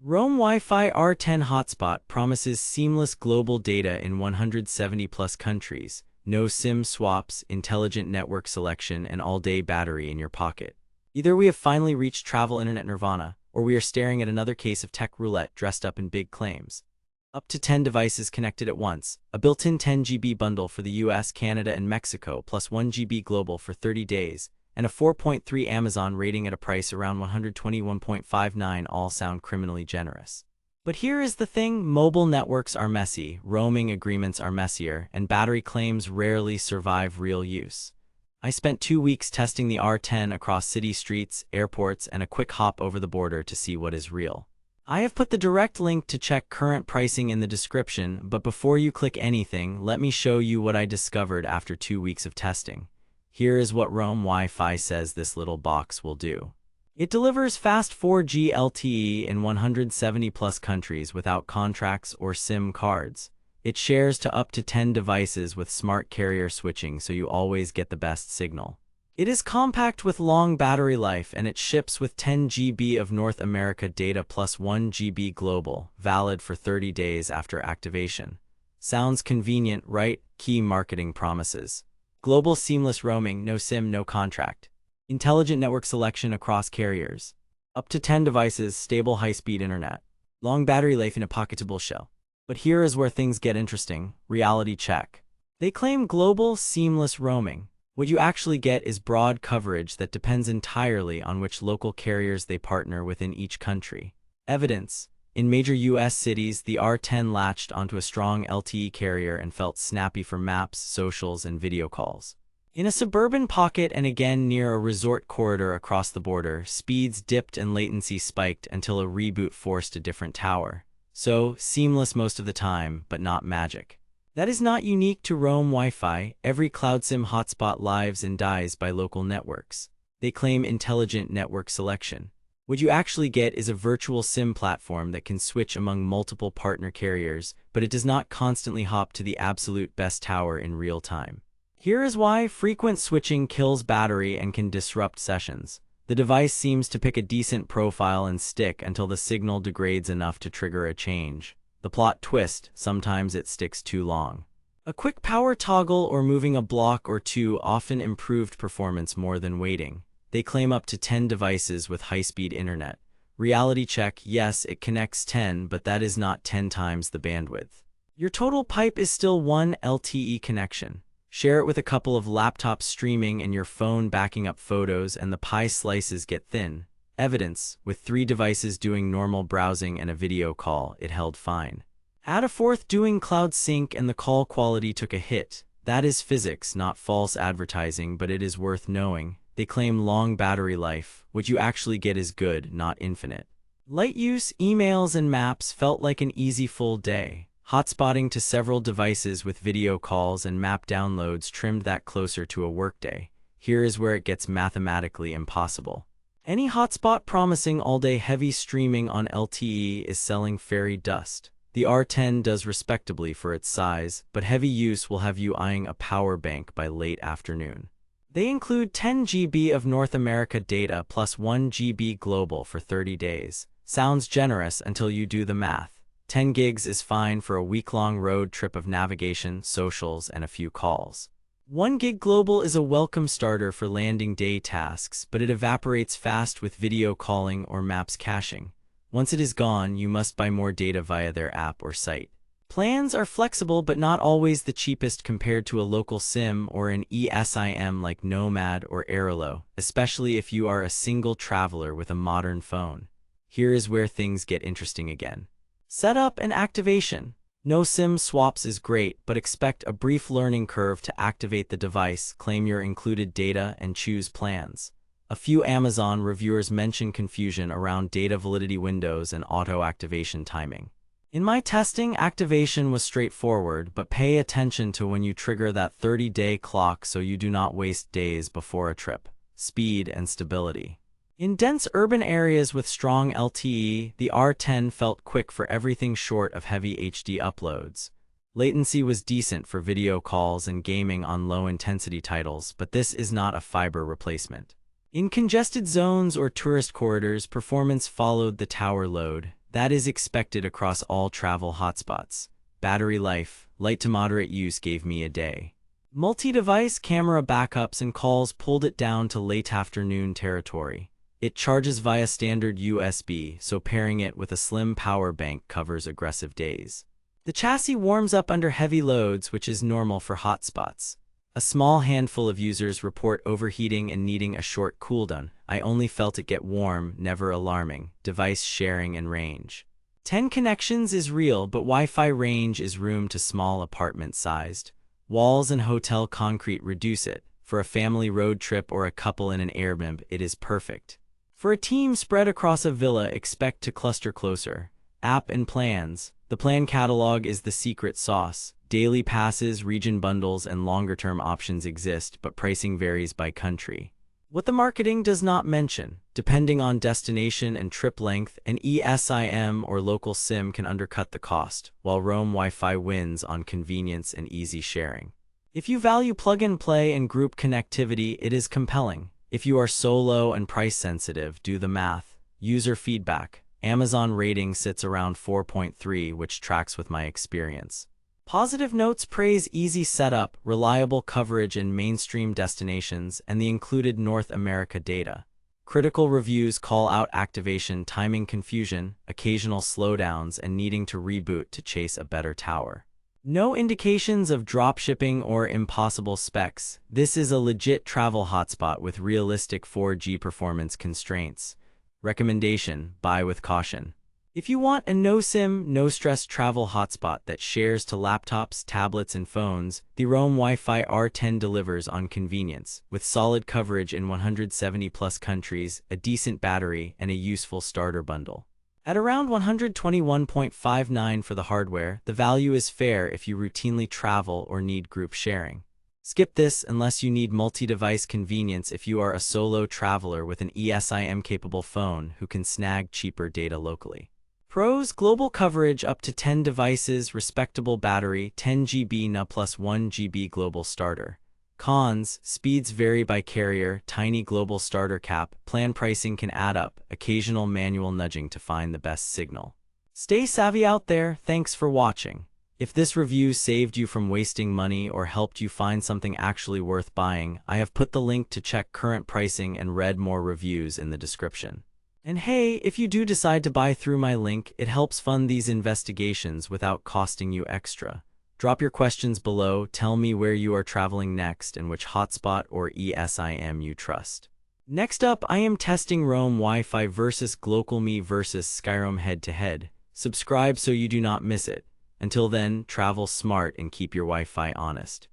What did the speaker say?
RoamWiFi R10 Hotspot promises seamless global data in 170 plus countries, no SIM swaps, intelligent network selection, and all-day battery in your pocket. Either we have finally reached travel internet nirvana, or we are staring at another case of tech roulette dressed up in big claims. Up to 10 devices connected at once, a built-in 10 GB bundle for the US, Canada, and Mexico, plus 1 GB global for 30 days, and a 4.3 Amazon rating at a price around $121.59 all sound criminally generous. But here is the thing: mobile networks are messy, roaming agreements are messier, and battery claims rarely survive real use. I spent 2 weeks testing the R10 across city streets, airports, and a quick hop over the border to see what is real. I have put the direct link to check current pricing in the description, but before you click anything, let me show you what I discovered after 2 weeks of testing. Here is what RoamWiFi says this little box will do. It delivers fast 4G LTE in 170 plus countries without contracts or SIM cards. It shares to up to 10 devices with smart carrier switching, so you always get the best signal. It is compact with long battery life, and it ships with 10 GB of North America data plus 1 GB global, valid for 30 days after activation. Sounds convenient, right? Key marketing promises: global seamless roaming, no SIM, no contract. Intelligent network selection across carriers. Up to 10 devices, stable high-speed internet. Long battery life in a pocketable shell. But here is where things get interesting. Reality check. They claim global seamless roaming. What you actually get is broad coverage that depends entirely on which local carriers they partner with in each country. Evidence: in major US cities, the R10 latched onto a strong LTE carrier and felt snappy for maps, socials, and video calls. In a suburban pocket and again near a resort corridor across the border, speeds dipped and latency spiked until a reboot forced a different tower. So, seamless most of the time, but not magic. That is not unique to RoamWiFi. Every cloud SIM hotspot lives and dies by local networks. They claim intelligent network selection. What you actually get is a virtual SIM platform that can switch among multiple partner carriers, but it does not constantly hop to the absolute best tower in real time. Here is why: frequent switching kills battery and can disrupt sessions. The device seems to pick a decent profile and stick until the signal degrades enough to trigger a change. The plot twist: sometimes it sticks too long. A quick power toggle or moving a block or two often improved performance more than waiting. They claim up to 10 devices with high-speed internet. Reality check: yes, it connects 10, but that is not 10 times the bandwidth. Your total pipe is still 1 LTE connection. Share it with a couple of laptops streaming and your phone backing up photos, and the pie slices get thin. Evidence: with 3 devices doing normal browsing and a video call, it held fine. Add a 4th doing cloud sync and the call quality took a hit. That is physics, not false advertising, but it is worth knowing. They claim long battery life. What you actually get is good, not infinite. Light use, emails, and maps felt like an easy full day. Hotspotting to several devices with video calls and map downloads trimmed that closer to a workday. Here is where it gets mathematically impossible. Any hotspot promising all-day heavy streaming on LTE is selling fairy dust. The R10 does respectably for its size, but heavy use will have you eyeing a power bank by late afternoon. They include 10 GB of North America data plus 1 GB global for 30 days. Sounds generous until you do the math. 10 gigs is fine for a week-long road trip of navigation, socials, and a few calls. 1 gig global is a welcome starter for landing day tasks, but it evaporates fast with video calling or maps caching. Once it is gone, you must buy more data via their app or site. Plans are flexible but not always the cheapest compared to a local SIM or an eSIM like Nomad or Airalo, especially if you are a single traveler with a modern phone. Here is where things get interesting again. Setup and activation. No SIM swaps is great, but expect a brief learning curve to activate the device, claim your included data, and choose plans. A few Amazon reviewers mention confusion around data validity windows and auto-activation timing. In my testing, activation was straightforward, but pay attention to when you trigger that 30-day clock so you do not waste days before a trip. Speed and stability. In dense urban areas with strong LTE, the R10 felt quick for everything short of heavy HD uploads. Latency was decent for video calls and gaming on low-intensity titles, but this is not a fiber replacement. In congested zones or tourist corridors, performance followed the tower load. That is expected across all travel hotspots. Battery life, light to moderate use gave me a day. Multi-device camera backups and calls pulled it down to late afternoon territory. It charges via standard USB, so pairing it with a slim power bank covers aggressive days. The chassis warms up under heavy loads, which is normal for hotspots. A small handful of users report overheating and needing a short cooldown. I only felt it get warm, never alarming. Device sharing and range. 10 connections is real, but Wi-Fi range is room to small apartment-sized. Walls and hotel concrete reduce it. For a family road trip or a couple in an Airbnb, it is perfect. For a team spread across a villa, expect to cluster closer. App and plans. The plan catalog is the secret sauce. Daily passes, region bundles, and longer-term options exist, but pricing varies by country. What the marketing does not mention, depending on destination and trip length, an eSIM or local SIM can undercut the cost, while RoamWiFi wins on convenience and easy sharing. If you value plug-and-play and group connectivity, it is compelling. If you are solo and price-sensitive, do the math. User feedback. Amazon rating sits around 4.3, which tracks with my experience. Positive notes praise easy setup, reliable coverage in mainstream destinations, and the included North America data. Critical reviews call out activation timing confusion, occasional slowdowns, and needing to reboot to chase a better tower. No indications of dropshipping or impossible specs. This is a legit travel hotspot with realistic 4G performance constraints. Recommendation: buy with caution. If you want a no-SIM, no-stress travel hotspot that shares to laptops, tablets, and phones, the RoamWiFi R10 delivers on convenience, with solid coverage in 170+ countries, a decent battery, and a useful starter bundle. At around $121.59 for the hardware, the value is fair if you routinely travel or need group sharing. Skip this unless you need multi-device convenience if you are a solo traveler with an eSIM-capable phone who can snag cheaper data locally. Pros: global coverage up to 10 devices, respectable battery, 10 GB NA plus 1 GB global starter. Cons: speeds vary by carrier, tiny global starter cap, plan pricing can add up, occasional manual nudging to find the best signal. Stay savvy out there, thanks for watching. If this review saved you from wasting money or helped you find something actually worth buying, I have put the link to check current pricing and read more reviews in the description. And hey, if you do decide to buy through my link, it helps fund these investigations without costing you extra. Drop your questions below, tell me where you are traveling next and which hotspot or eSIM you trust. Next up, I am testing RoamWiFi versus GlocalMe versus Skyroam head-to-head. Subscribe so you do not miss it. Until then, travel smart and keep your Wi-Fi honest.